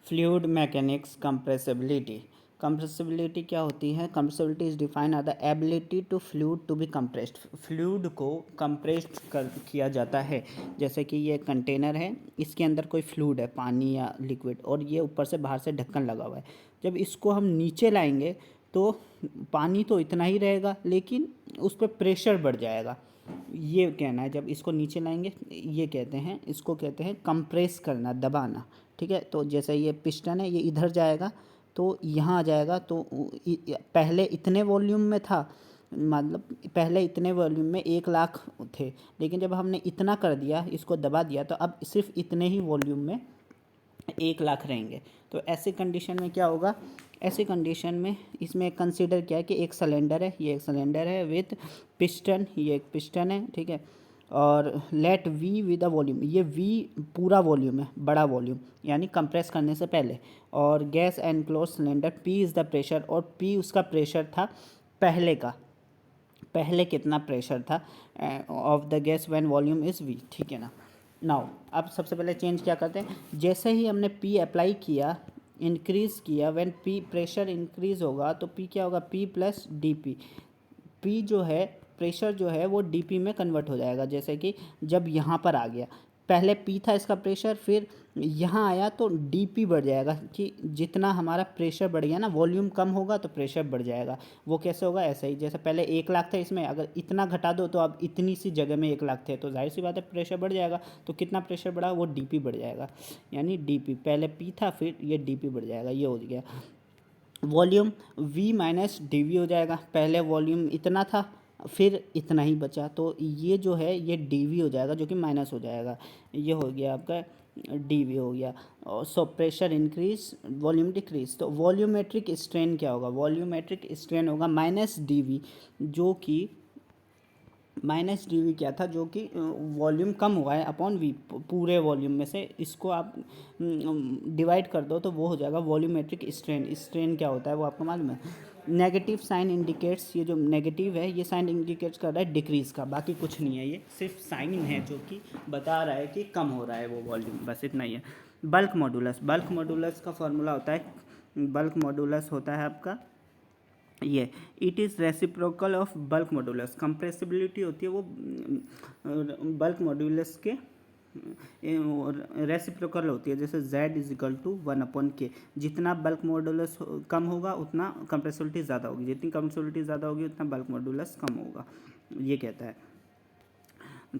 Fluid mechanics compressibility. Compressibility क्या होती है? Compressibility is defined as the ability to fluid to be compressed. Fluid को compressed किया जाता है। जैसे कि ये कंटेनर है, इसके अंदर कोई फ्लूइड है, पानी या लिक्विड, और ये ऊपर से बाहर से ढक्कन लगा हुआ है। जब इसको हम नीचे लाएंगे तो पानी तो इतना ही रहेगा, लेकिन उस पर प्रेशर बढ़ जाएगा। ये कहना है, जब इसको नीचे लाएंगे ये कहते हैं, इसको कहते हैं कंप्रेस करना, दबाना। ठीक है, तो जैसे ये पिस्टन है, ये इधर जाएगा तो यहाँ आ जाएगा, तो पहले इतने वॉल्यूम में था, मतलब पहले इतने वॉल्यूम में 1 लाख थे, लेकिन जब हमने इतना कर दिया, इसको दबा दिया, तो अब सिर्फ इतने ही वॉल्यूम में 1 लाख रहेंगे। तो ऐसे कंडीशन में क्या होगा? ऐसे कंडीशन में इसमें कंसीडर किया है कि एक सिलेंडर है, ये एक सिलेंडर है विथ पिस्टन, ये एक पिस्टन है, ठीक है, और let V with the volume, ये वी पूरा वॉल्यूम है, बड़ा वॉल्यूम, यानी कंप्रेस करने से पहले, और gas enclose cylinder, P is the pressure, और पी उसका प्रेशर था पहले का, पहले कितना प्रेशर था of the gas when volume is V. ठीक है ना। नाउ अब सबसे पहले चेंज क्या करते हैं? जैसे ही हमने पी अप्लाई किया, इंक्रीज़ किया, व्हेन पी प्रेशर इंक्रीज़ होगा तो पी क्या होगा? P plus D P. P जो है, प्रेशर जो है वो डीपी में कन्वर्ट हो जाएगा। जैसे कि जब यहाँ पर आ गया, पहले पी था इसका प्रेशर, फिर यहाँ आया तो डीपी बढ़ जाएगा, कि जितना हमारा प्रेशर बढ़ गया ना, वॉल्यूम कम होगा तो प्रेशर बढ़ जाएगा। वो कैसे होगा? ऐसे ही, जैसे पहले 1 लाख था, इसमें अगर इतना घटा दो तो अब इतनी सी जगह में 1 लाख थे, तो जाहिर सी बात है प्रेशर बढ़ जाएगा। तो कितना प्रेशर बढ़ा? वो डीपी बढ़ जाएगा, यानी डीपी, पहले पी था फिर ये डीपी बढ़ जाएगा, ये हो गया। Volume v minus D V हो जाएगा, पहले वॉल्यूम इतना था, फिर इतना ही बचा, तो ये जो है ये डी वी हो जाएगा, जो कि माइनस हो जाएगा। ये हो गया आपका डी वी हो गया। और so pressure increase, volume decrease, तो वॉल्यूमेट्रिक स्ट्रेन क्या होगा? वॉल्यूमेट्रिक स्ट्रेन होगा माइनस डी वी, जो कि माइनस डी वी क्या था? जो कि वॉल्यूम कम हुआ है अपॉन वी, पूरे वॉल्यूम में से इसको आप डिवाइड कर दो तो वो हो जाएगा वॉल्यूमेट्रिक स्ट्रेन। स्ट्रेन क्या होता है वो आपको मालूम है? नेगेटिव साइन इंडिकेट्स, ये जो नेगेटिव है ये साइन इंडिकेट्स कर रहा है डिक्रीज़ का, बाकी कुछ नहीं है, ये सिर्फ साइन है जो कि बता रहा है कि कम हो रहा है वो वॉल्यूम, बस इतना ही है। बल्क मॉडुलस, बल्क मॉडुलस का फॉर्मूला होता है, बल्क मॉडुलस होता है आपका ये, it is reciprocal of bulk modulus. Compressibility होती है वो बल्क मॉडुलस के रेसिप्रोकल होती है। जैसे z is equal to 1/k, जितना बल्क मॉडुलस कम होगा उतना कंप्रेसिबिलिटी ज़्यादा होगी, जितनी कंप्रेसिबिलिटी ज़्यादा होगी उतना बल्क मॉडुलस कम होगा, ये कहता है।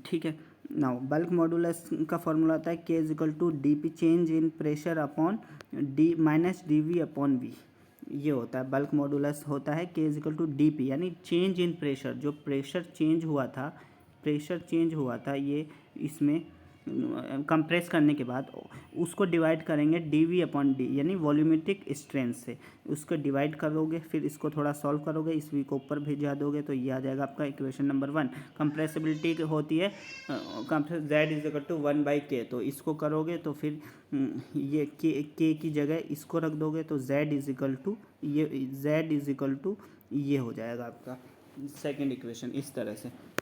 ठीक है। नाउ बल्क मॉडुलस का फॉर्मूला आता है k is equal to D P change in pressure upon D minus D V upon V, ये होता है बल्क मॉडुलस होता है k is equal to D P, यानी चेंज इन प्रेशर, जो प्रेशर चेंज हुआ था, प्रेशर चेंज हुआ था ये इसमें कंप्रेस करने के बाद, उसको डिवाइड करेंगे डी वी अपॉन डी, यानी वॉल्यूमेट्रिक स्ट्रेन से उसको डिवाइड करोगे, फिर इसको थोड़ा सॉल्व करोगे, इस वी को ऊपर भेजा दोगे तो ये आ जाएगा आपका इक्वेशन नंबर 1। कंप्रेसिबिलिटी होती है z is equal to 1/k, तो इसको करोगे तो फिर ये k की जगह इसको रख दोगे तो z इज इक्वल टू ये हो जाएगा आपका सेकेंड इक्वेशन, इस तरह से।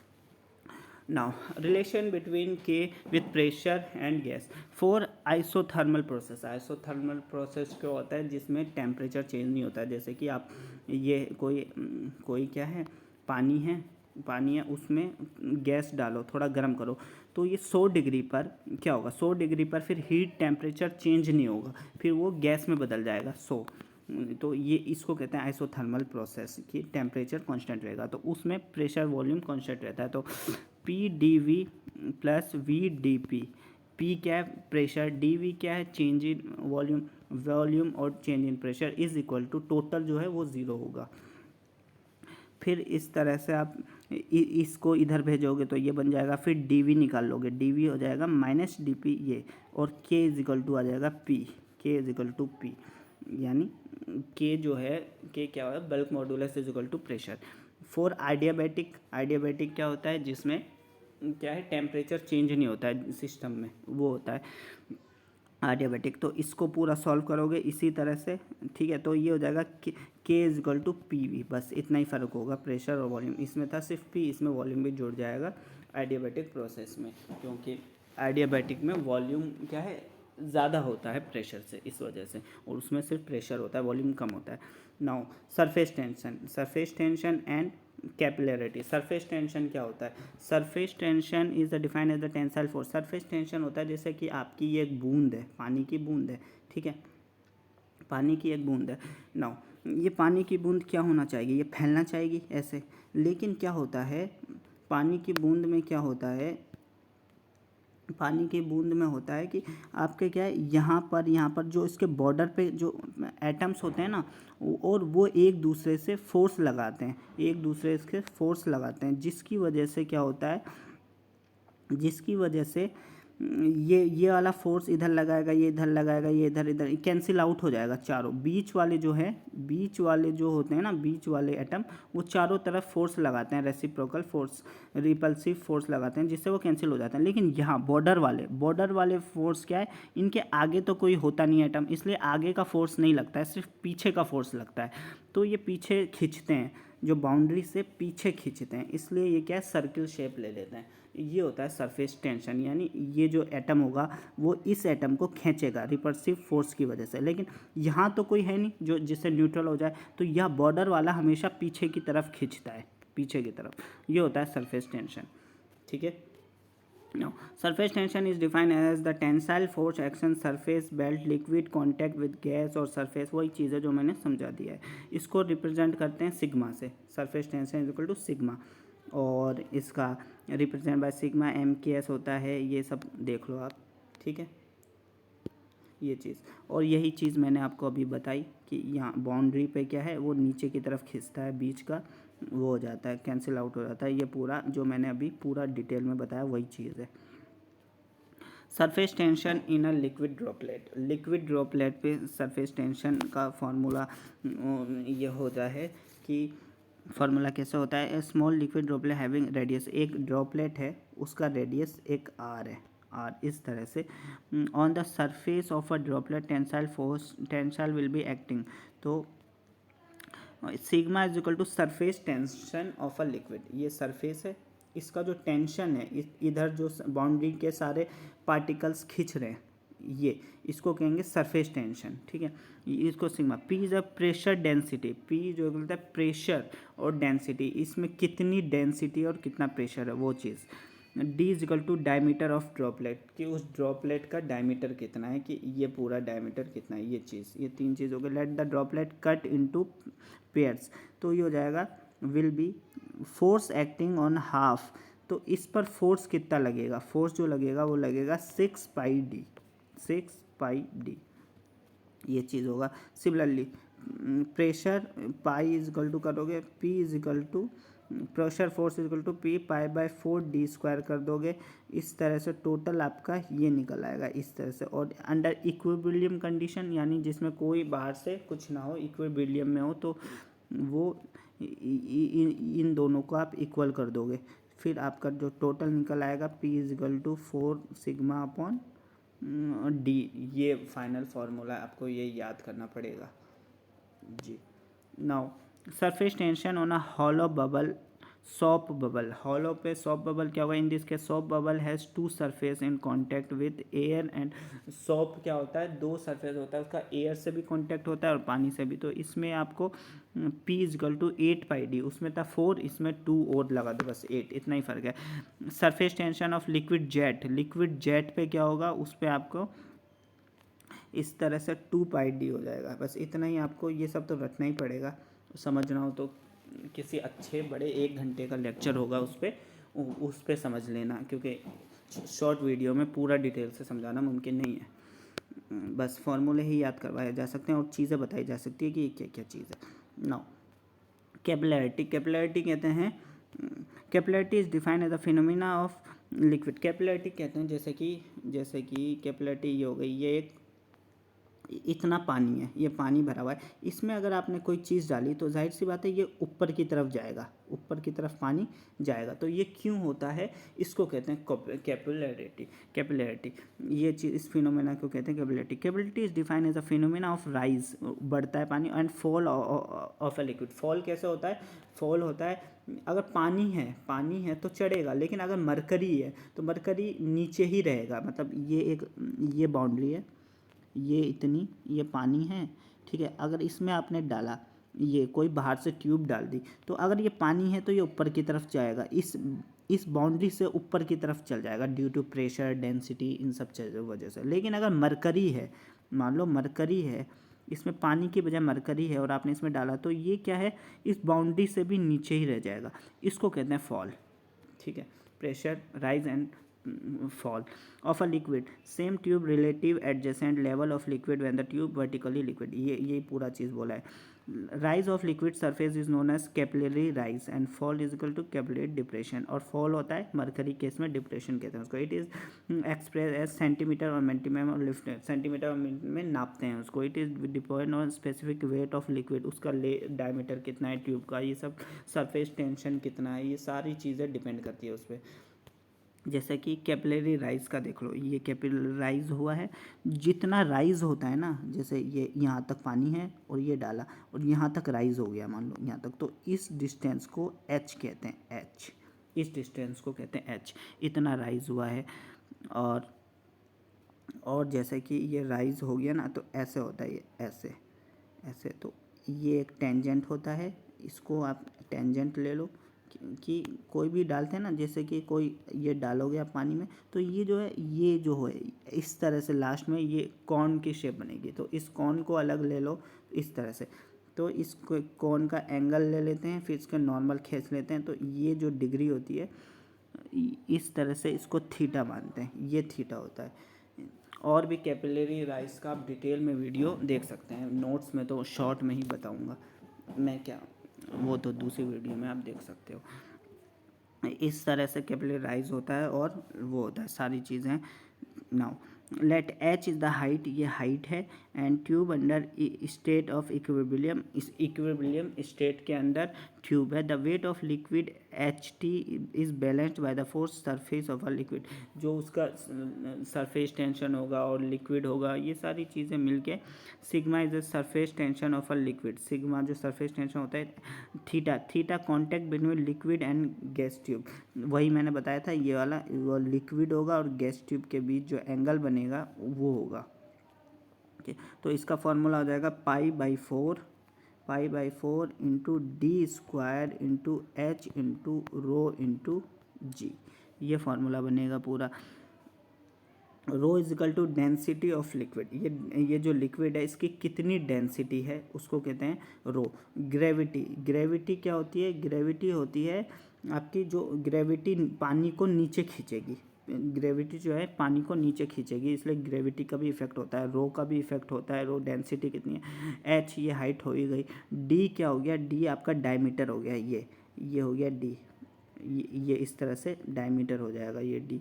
Now, relation between K with pressure and gas for isothermal process। isothermal process क्या होता है? जिसमें टेम्परेचर चेंज नहीं होता है। जैसे कि आप ये कोई क्या है, पानी है, उसमें गैस डालो, थोड़ा गर्म करो, तो ये 100 डिग्री पर क्या होगा? 100 डिग्री पर फिर हीट टेम्परेचर चेंज नहीं होगा, फिर वो गैस में बदल जाएगा 100, तो ये इसको कहते हैं आइसोथर्मल प्रोसेस, कि टेम्परेचर कांस्टेंट रहेगा, तो उसमें प्रेशर वॉल्यूम कांस्टेंट रहता है। तो P D V plus V D P, P क्या है? प्रेशर, डी वी क्या है? चेंज इन वॉल्यूम और change in pressure is equal to total जो है वो 0 होगा। फिर इस तरह से आप इसको इधर भेजोगे तो ये बन जाएगा, फिर डी वी निकाल लोगे, डी वी हो जाएगा माइनस डी पी ये, और के इज इक्वल टू आ जाएगा पी, के इज इक्वल टू पी, यानी के जो है, के क्या होगा? Bulk modulus is equal to pressure. For adiabatic, adiabatic क्या होता है? जिसमें क्या है, टेम्परेचर चेंज नहीं होता है सिस्टम में, वो होता है आइडियाबैटिक। तो इसको पूरा सॉल्व करोगे इसी तरह से, ठीक है, तो ये हो जाएगा K is equal to P V, बस इतना ही फ़र्क होगा, प्रेशर और वॉल्यूम। इसमें था सिर्फ पी, इसमें वॉल्यूम भी जुड़ जाएगा आइडियाबैटिक प्रोसेस में, क्योंकि आइडियाबैटिक में वॉल्यूम क्या है? ज़्यादा होता है प्रेशर से, इस वजह से, और उसमें सिर्फ प्रेशर होता है, वॉल्यूम कम होता है। Now surface tension and capillarity. Surface tension क्या होता है? Surface tension is the defined as the tensile force. Surface tension होता है जैसे कि आपकी ये एक बूंद है, पानी की बूंद है, ठीक है, पानी की एक बूंद है। नाउ ये पानी की बूंद क्या होना चाहिए? ये फैलना चाहिए ऐसे, लेकिन क्या होता है पानी की बूंद में, क्या होता है पानी की बूंद में होता है कि आपके क्या है, यहाँ पर जो इसके बॉर्डर पे जो एटम्स होते हैं ना, और वो एक दूसरे से फोर्स लगाते हैं, एक दूसरे से फोर्स लगाते हैं, जिसकी वजह से क्या होता है, जिसकी वजह से ये वाला फोर्स इधर लगाएगा, ये इधर लगाएगा, ये इधर इधर कैंसिल आउट हो जाएगा चारों। बीच वाले जो है, बीच वाले जो होते हैं ना, बीच वाले एटम, वो चारों तरफ फोर्स लगाते हैं, रेसिप्रोकल फोर्स, रिपल्सिव फोर्स लगाते हैं, जिससे वो कैंसिल हो जाते हैं। लेकिन यहाँ बॉर्डर वाले फोर्स क्या है, इनके आगे तो कोई होता नहीं एटम, इसलिए आगे का फोर्स नहीं लगता है, सिर्फ पीछे का फोर्स लगता है। तो ये पीछे खींचते हैं, जो बाउंड्री से पीछे खींचते हैं, इसलिए ये क्या है, सर्किल शेप ले लेते हैं। ये होता है सरफेस टेंशन, यानी ये जो एटम होगा वो इस एटम को खींचेगा रिपल्सिव फोर्स की वजह से। लेकिन यहाँ तो कोई है नहीं जो जिससे न्यूट्रल हो जाए, तो यह बॉर्डर वाला हमेशा पीछे की तरफ खींचता है, पीछे की तरफ। ये होता है सरफेस टेंशन, ठीक है। Now, surface tension is defined as the tensile force action surface belt liquid contact with gas और surface, वही चीज़ है जो मैंने समझा दिया है। इसको रिप्रेजेंट करते हैं सिग्मा से। Surface tension is equal to sigma, और इसका represent by sigma M K S होता है, ये सब देख लो आप, ठीक है, ये चीज़। और यही चीज़ मैंने आपको अभी बताई कि यहाँ बाउंड्री पे क्या है, वो नीचे की तरफ खींचता है, बीच का वो हो जाता है, कैंसिल आउट हो जाता है। ये पूरा जो मैंने अभी पूरा डिटेल में बताया वही चीज़ है। Surface tension in a liquid droplet. Liquid droplet पे सरफेस टेंशन का फॉर्मूला ये होता है कि फार्मूला कैसे होता है, small liquid droplet having radius, एक ड्रॉपलेट है उसका रेडियस एक आर है, आर, इस तरह से on the surface of a droplet tensile force tensile will be acting. तो sigma is equal to surface tension of a liquid, ये सरफेस है, इसका जो टेंशन है, इधर जो बाउंड्री के सारे पार्टिकल्स खींच रहे हैं, ये इसको कहेंगे सरफेस टेंशन, ठीक है। इसको sigma. P is a pressure density, P जो बोलता है प्रेशर और डेंसिटी, इसमें कितनी डेंसिटी और कितना प्रेशर है वो चीज़। D is equal to diameter of droplet, कि उस ड्रॉपलेट का डायमीटर कितना है, कि ये पूरा डायमीटर कितना है, ये चीज़, ये तीन चीज़ हो गई। Let the droplet cut into pairs, तो ये हो जाएगा will be force acting on half, तो इस पर फोर्स कितना लगेगा, फोर्स जो लगेगा वो लगेगा 6 पाई डी, 6 पाई डी, ये चीज़ होगा। Similarly pressure pi is equal to करोगे, p is equal to pressure force is equal to p pi by 4 d square कर दोगे, इस तरह से टोटल आपका ये निकल आएगा इस तरह से। और अंडर इक्विलिब्रियम कंडीशन, यानी जिसमें कोई बाहर से कुछ ना हो, इक्विलिब्रियम में हो, तो वो इन दोनों को आप इक्वल कर दोगे, फिर आपका जो टोटल निकल आएगा p is equal to 4 sigma upon d. ये फाइनल फार्मूला आपको ये याद करना पड़ेगा जी। Now surface tension on a hollow bubble, soap bubble. Hollow पे सॉप बबल क्या होगा, इन दिस के soap bubble has two surface in contact with air and, soap क्या होता है, दो सरफेस होता है उसका, एयर से भी कांटेक्ट होता है और पानी से भी। तो इसमें आपको P is equal to 8 pi D, उसमें था 4, इसमें 2 और लगा दो, बस 8, इतना ही फर्क है। Surface tension of liquid jet, liquid jet पे क्या होगा, उस पर आपको इस तरह से 2 पाई डी हो जाएगा, बस इतना ही। आपको ये सब तो रखना ही पड़ेगा, समझना हो तो किसी अच्छे बड़े 1 घंटे का लेक्चर होगा उस पर समझ लेना, क्योंकि शॉर्ट वीडियो में पूरा डिटेल से समझाना मुमकिन नहीं है। बस फार्मूले ही याद करवाए जा सकते हैं और चीज़ें बताई जा सकती है कि क्या क्या चीज़ है। नाउ कैपिलैरिटी, कैपिलैरिटी कहते हैं, capillarity is defined as a phenomena of liquid. Capillarity कहते हैं जैसे कि कैपिलैरिटी ये हो गई, ये इतना पानी है, ये पानी भरा हुआ है, इसमें अगर आपने कोई चीज़ डाली तो जाहिर सी बात है ये ऊपर की तरफ जाएगा, ऊपर की तरफ पानी जाएगा। तो ये क्यों होता है, इसको कहते हैं कैपिलैरिटी। ये चीज़, इस फिनोमेना को कहते हैं capillarity. Capillarity is defined as a phenomena of rise, बढ़ता है पानी, and fall of a liquid. Fall कैसे होता है, फॉल होता है अगर पानी है तो चढ़ेगा, लेकिन अगर मरकरी है तो मरकरी नीचे ही रहेगा। मतलब ये बाउंड्री है, ये इतनी, ये पानी है, ठीक है। अगर इसमें आपने डाला, ये कोई बाहर से ट्यूब डाल दी, तो अगर ये पानी है तो ये ऊपर की तरफ जाएगा, इस बाउंड्री से ऊपर की तरफ चल जाएगा ड्यू टू प्रेशर, डेंसिटी, इन सब चीज़ों वजह से। लेकिन अगर मरकरी है, मान लो मरकरी है, इसमें पानी की बजाय मरकरी है और आपने इसमें डाला, तो ये क्या है, इस बाउंड्री से भी नीचे ही रह जाएगा। इसको कहते हैं फॉल, ठीक है। Pressure rise and fall of a liquid, same tube relative adjacent level of liquid when the tube vertically liquid। ये पूरा चीज़ बोला है। rise of liquid surface is known as capillary rise and fall is equal to capillary depression। और fall होता है mercury case में, depression कहते हैं उसको। It is express as centimetre और मिनट और लिफ्ट, सेंटीमीटर और मिनट में नापते हैं उसको। It is depend on specific weight of liquid, उसका डायमीटर कितना है ट्यूब का, ये सब, सरफेस टेंशन कितना है, ये सारी चीज़ें डिपेंड करती है उस पर। जैसे कि कैपिलरी राइज का देख लो, ये कैपिलरी राइज हुआ है, जितना राइज होता है ना, जैसे ये यहाँ तक पानी है और ये डाला और यहाँ तक राइज हो गया, मान लो यहाँ तक, तो इस डिस्टेंस को एच कहते हैं, एच, इस डिस्टेंस को कहते हैं एच, इतना राइज हुआ है। और जैसे कि ये राइज हो गया ना, तो ऐसे होता है, ये ऐसे ऐसे, तो ये एक टेंजेंट होता है, इसको आप टेंजेंट ले लो कि कोई भी डालते हैं ना, जैसे कि कोई ये डालोगे आप पानी में, तो ये जो है, ये जो है इस तरह से लास्ट में ये कॉर्न की शेप बनेगी। तो इस कॉर्न को अलग ले लो इस तरह से, तो इस कॉर्न का एंगल ले लेते हैं, फिर इसका नॉर्मल खींच लेते हैं, तो ये जो डिग्री होती है इस तरह से, इसको थीटा मानते हैं, ये थीटा होता है। और भी कैपिलरी राइज का आप डिटेल में वीडियो देख सकते हैं, नोट्स में तो शॉर्ट में ही बताऊंगा मैं, क्या वो तो दूसरी वीडियो में आप देख सकते हो। इस तरह से कैपिलरी राइज होता है और वो होता है सारी चीज़ें। Now let H is the height, ये हाइट है, and tube under state of equilibrium, इस इक्विलिब्रियम स्टेट के अंदर ट्यूब है। The wait of liquid H T is balanced by the force surface of a liquid, जो उसका surface tension होगा और लिक्विड होगा, ये सारी चीज़ें मिलके sigma is the surface tension of a liquid. Sigma जो सरफेस टेंशन होता है, theta contact between liquid and gas tube, वही मैंने बताया था, ये वाला वो लिक्विड होगा और गैस ट्यूब के बीच जो एंगल बनेगा वो होगा, ठीक है। तो इसका फॉर्मूला हो जाएगा pi by four into d square into h into rho into g, ये फार्मूला बनेगा पूरा। Rho is equal to density of liquid, ये जो लिक्विड है इसकी कितनी डेंसिटी है उसको कहते हैं रो। ग्रेविटी क्या होती है, ग्रेविटी होती है आपकी, जो ग्रेविटी पानी को नीचे खींचेगी, ग्रेविटी जो है पानी को नीचे खींचेगी, इसलिए ग्रेविटी का भी इफेक्ट होता है, रो का भी इफेक्ट होता है। रो डेंसिटी कितनी है, एच ये हाइट हो ही गई, डी क्या हो गया, डी आपका डायमीटर हो गया, ये हो गया डी, ये इस तरह से डायमीटर हो जाएगा, ये डी,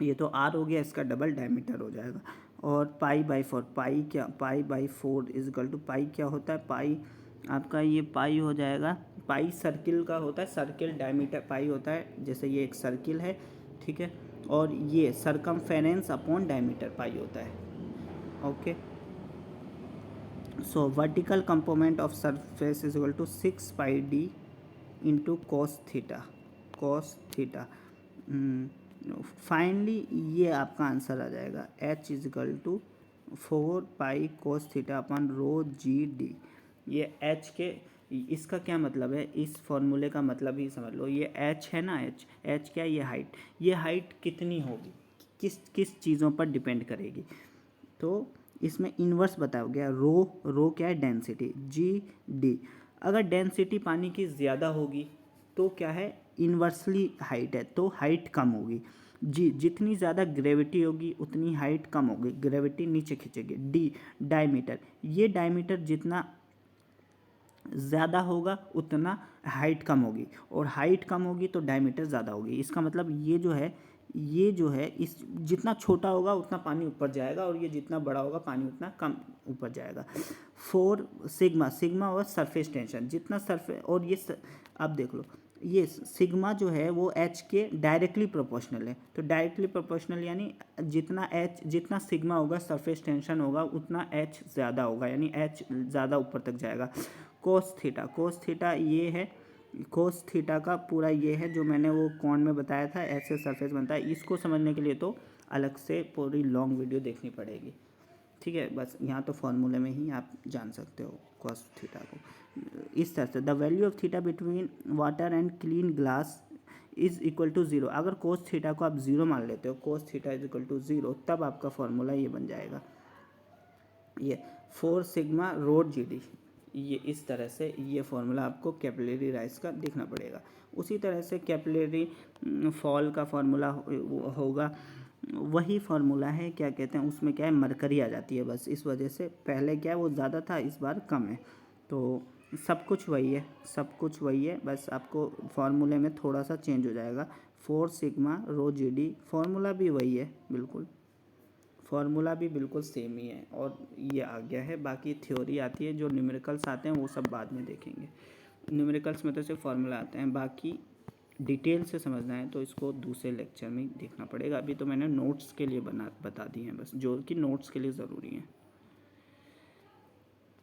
ये तो आर हो गया, इसका डबल डायमीटर हो जाएगा। और पाई/4 इज इक्वल टू, पाई क्या होता है, पाई आपका ये पाई हो जाएगा, पाई सर्किल का होता है, सर्किल डायमीटर पाई होता है, जैसे ये एक सर्किल है, ठीक है, और ये सरकमफेरेंस अपॉन डायमीटर पाई होता है, okay. So vertical component of surface is equal to 6 pi D into cos theta. Finally ये आपका आंसर आ जाएगा, H is equal to 4 pi cos theta upon rho G D. ये H के, इसका क्या मतलब है, इस फॉर्मूले का मतलब ही समझ लो, ये एच है ना, एच क्या है, ये हाइट कितनी होगी, किस चीज़ों पर डिपेंड करेगी, तो इसमें इन्वर्स बताया गया। रो क्या है, डेंसिटी, जी डी। अगर डेंसिटी पानी की ज़्यादा होगी तो क्या है, इन्वर्सली हाइट है, तो हाइट कम होगी। जी, जितनी ज़्यादा ग्रेविटी होगी उतनी हाइट कम होगी, ग्रेविटी नीचे खींचेगी। डी डायमीटर, ये डायमीटर जितना ज़्यादा होगा उतना हाइट कम होगी, और हाइट कम होगी तो डायमीटर ज़्यादा होगी। इसका मतलब ये जो है ये जो है इस जितना छोटा होगा उतना पानी ऊपर जाएगा, और ये जितना बड़ा होगा पानी उतना कम ऊपर जाएगा। 4 सिग्मा, सिग्मा और सरफेस टेंशन, जितना सरफेस, और ये आप देख लो, ये सिग्मा जो है वो एच के डायरेक्टली प्रोपोर्शनल है। तो डायरेक्टली प्रोपोर्शनल यानी जितना सिग्मा होगा सरफेस टेंशन होगा उतना एच ज़्यादा होगा, यानी एच ज़्यादा ऊपर तक जाएगा। कोस थीटा ये है, कोस थीटा का पूरा ये है जो मैंने वो कोण में बताया था, ऐसे सरफेस बनता है। इसको समझने के लिए तो अलग से पूरी लॉन्ग वीडियो देखनी पड़ेगी, ठीक है। बस यहाँ तो फॉर्मूले में ही आप जान सकते हो कॉस थीटा को। इस तरह से the value of theta between water and clean glass is equal to 0। अगर कोस थीटा को आप 0 मान लेते हो, cos theta is equal to 0, तब आपका फॉर्मूला ये बन जाएगा, ये 4 सिग्मा रोड GD। ये इस तरह से ये फॉर्मूला आपको कैपिलरी राइज का देखना पड़ेगा। उसी तरह से कैपिलरी फॉल का फॉर्मूला होगा, वही फार्मूला है, क्या कहते हैं उसमें क्या है, मरकरी आ जाती है, बस इस वजह से पहले क्या है वो ज़्यादा था, इस बार कम है। तो सब कुछ वही है, बस आपको फार्मूले में थोड़ा सा चेंज हो जाएगा। 4 सिग्मा रो GD, फार्मूला भी वही है बिल्कुल, फार्मूला भी बिल्कुल सेम ही है, और ये आ गया है। बाकी थ्योरी आती है, जो न्यूमेरिकल्स आते हैं वो सब बाद में देखेंगे। न्यूमेरिकल्स में तो सिर्फ फार्मूला आते हैं, बाकी डिटेल से समझना है तो इसको दूसरे लेक्चर में देखना पड़ेगा। अभी तो मैंने नोट्स के लिए बता दी हैं बस, जो कि नोट्स के लिए ज़रूरी हैं।